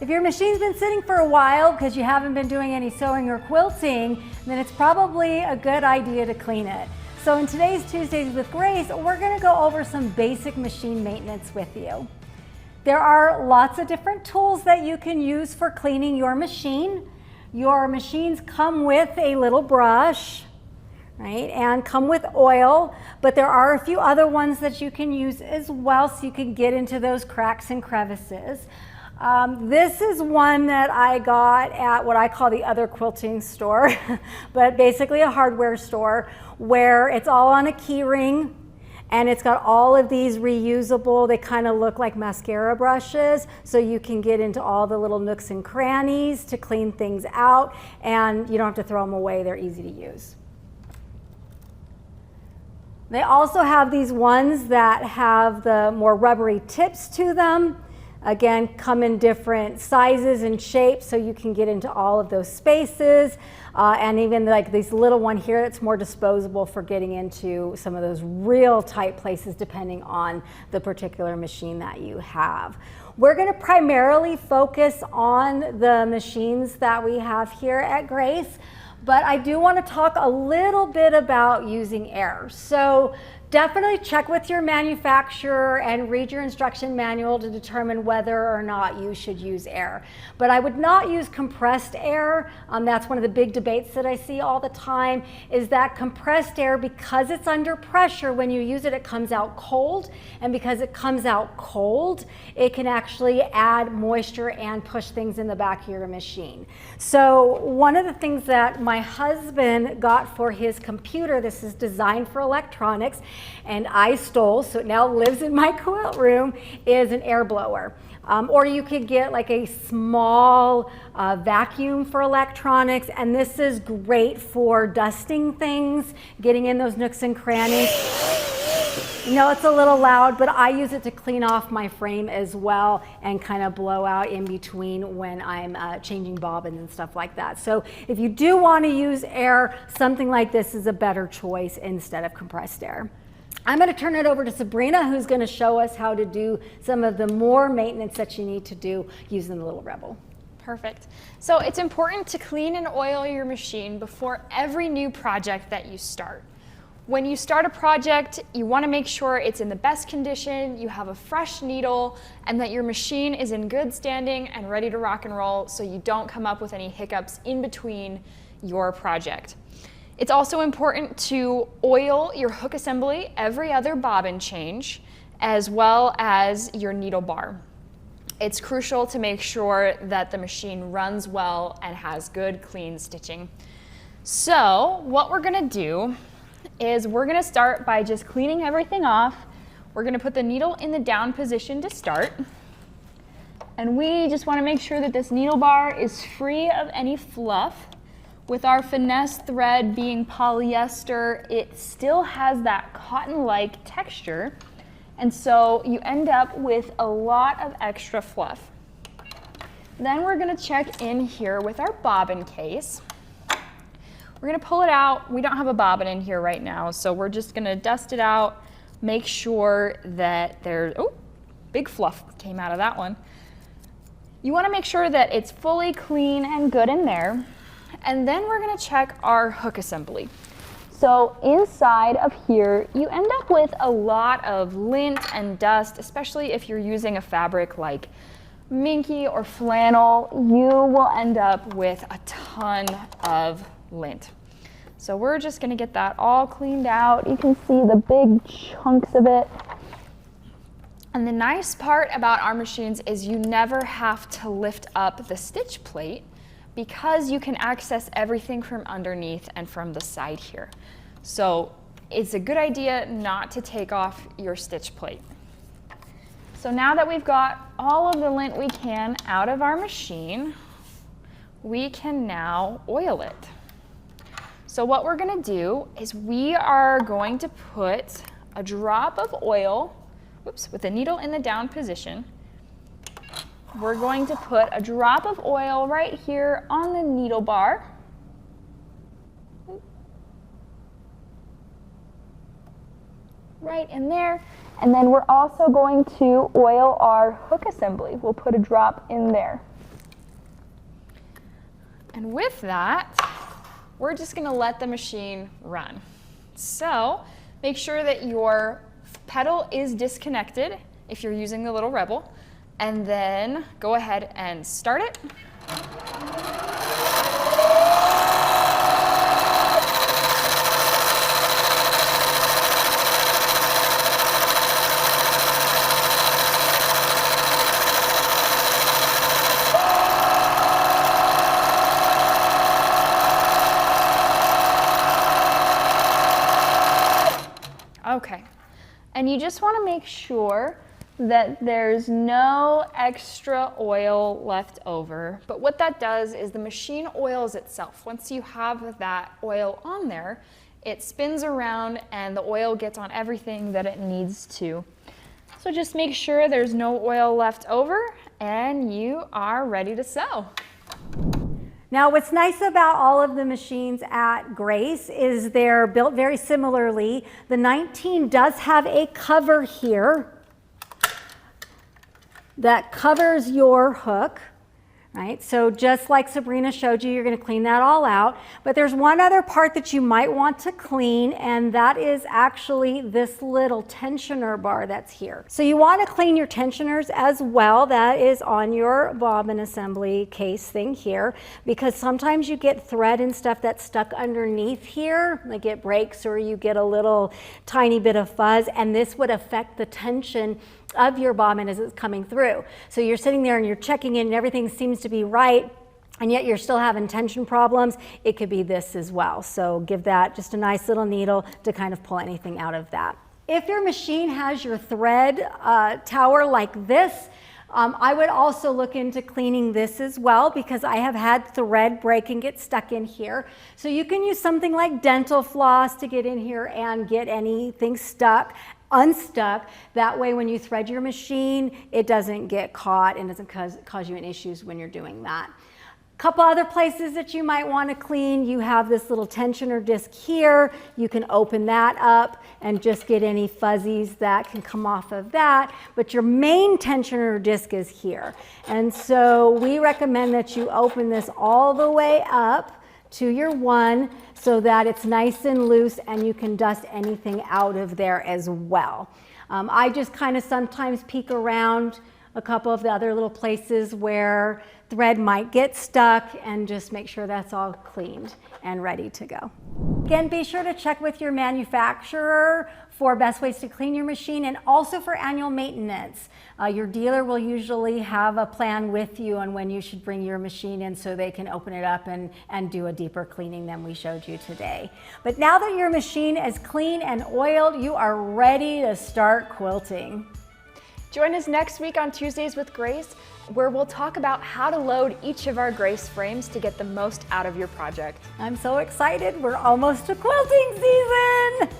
If your machine's been sitting for a while because you haven't been doing any sewing or quilting, then it's probably a good idea to clean it. So in today's Tuesdays with Grace, we're going to go over some basic machine maintenance with you. There are lots of different tools that you can use for cleaning your machine. Your machines come with a little brush, right, and come with oil, but there are a few other ones that you can use as well so you can get into those cracks and crevices. This is one that I got at what I call the other quilting store, but basically a hardware store where it's all on a key ring and it's got all of these reusable, they kind of look like mascara brushes, so you can get into all the little nooks and crannies to clean things out, and you don't have to throw them away, they're easy to use. They also have these ones that have the more rubbery tips to them. Again, come in different sizes and shapes so you can get into all of those spaces. And even like this little one here that's more disposable for getting into some of those real tight places depending on the particular machine that you have. We're going to primarily focus on the machines that we have here at Grace, but I do want to talk a little bit about using air. So definitely check with your manufacturer and read your instruction manual to determine whether or not you should use air. But I would not use compressed air. That's one of the big debates that I see all the time, is that compressed air, because it's under pressure, when you use it, it comes out cold. And because it comes out cold, it can actually add moisture and push things in the back of your machine. So one of the things that my husband got for his computer, this is designed for electronics, and I stole, so it now lives in my quilt room, is an air blower. Or you could get like a small vacuum for electronics, and this is great for dusting things, getting in those nooks and crannies. You know, it's a little loud, but I use it to clean off my frame as well and kind of blow out in between when I'm changing bobbins and stuff like that. So if you do want to use air, something like this is a better choice instead of compressed air. I'm going to turn it over to Sabrina, who's going to show us how to do some of the more maintenance that you need to do using the Little Rebel. Perfect. So it's important to clean and oil your machine before every new project that you start. When you start a project, you want to make sure it's in the best condition, you have a fresh needle, and that your machine is in good standing and ready to rock and roll so you don't come up with any hiccups in between your project. It's also important to oil your hook assembly every other bobbin change, as well as your needle bar. It's crucial to make sure that the machine runs well and has good, clean stitching. So what we're going to do is we're going to start by just cleaning everything off. We're going to put the needle in the down position to start. And we just want to make sure that this needle bar is free of any fluff. With our finesse thread being polyester, it still has that cotton-like texture, and so you end up with a lot of extra fluff. Then we're going to check in here with our bobbin case. We're going to pull it out. We don't have a bobbin in here right now, so we're just going to dust it out, make sure that there's, oh, big fluff came out of that one. You want to make sure that it's fully clean and good in there. And then we're going to check our hook assembly. So inside of here, you end up with a lot of lint and dust, especially if you're using a fabric like minky or flannel. You will end up with a ton of lint. So we're just going to get that all cleaned out. You can see the big chunks of it. And the nice part about our machines is you never have to lift up the stitch plate, because you can access everything from underneath and from the side here. So it's a good idea not to take off your stitch plate. So now that we've got all of the lint we can out of our machine, we can now oil it. So what we're going to do is we are going to put a drop of oil, whoops, with the needle in the down position. We're going to put a drop of oil right here on the needle bar. Right in there. And then we're also going to oil our hook assembly. We'll put a drop in there. And with that, we're just gonna let the machine run. So make sure that your pedal is disconnected if you're using the little Rebel, and then go ahead and start it. Okay, and you just want to make sure that there's no extra oil left over. But what that does is the machine oils itself. Once you have that oil on there, it spins around and the oil gets on everything that it needs to. So just make sure there's no oil left over and you are ready to sew. Now, what's nice about all of the machines at Grace is they're built very similarly. The 19 does have a cover here that covers your hook, right? So just like Sabrina showed you, you're gonna clean that all out. But there's one other part that you might want to clean, and that is actually this little tensioner bar that's here. So you wanna clean your tensioners as well. That is on your bobbin assembly case thing here, because sometimes you get thread and stuff that's stuck underneath here, like it breaks or you get a little tiny bit of fuzz, and this would affect the tension of your bobbin as it's coming through. So you're sitting there and you're checking in and everything seems to be right, and yet you're still having tension problems. It could be this as well. So give that just a nice little needle to kind of pull anything out of that. If your machine has your thread tower like this, I would also look into cleaning this as well, because I have had thread break and get stuck in here. So you can use something like dental floss to get in here and get anything unstuck. That way when you thread your machine, it doesn't get caught and doesn't cause you any issues when you're doing that. Couple other places that you might want to clean, you have this little tensioner disc here. You can open that up and just get any fuzzies that can come off of that. But your main tensioner disc is here. And so we recommend that you open this all the way up to your one so that it's nice and loose and you can dust anything out of there as well. I just kind of sometimes peek around a couple of the other little places where thread might get stuck and just make sure that's all cleaned and ready to go. Again, be sure to check with your manufacturer for best ways to clean your machine and also for annual maintenance. Your dealer will usually have a plan with you on when you should bring your machine in so they can open it up and do a deeper cleaning than we showed you today. But now that your machine is clean and oiled, you are ready to start quilting. Join us next week on Tuesdays with Grace, where we'll talk about how to load each of our Grace frames to get the most out of your project. I'm so excited. We're almost to quilting season.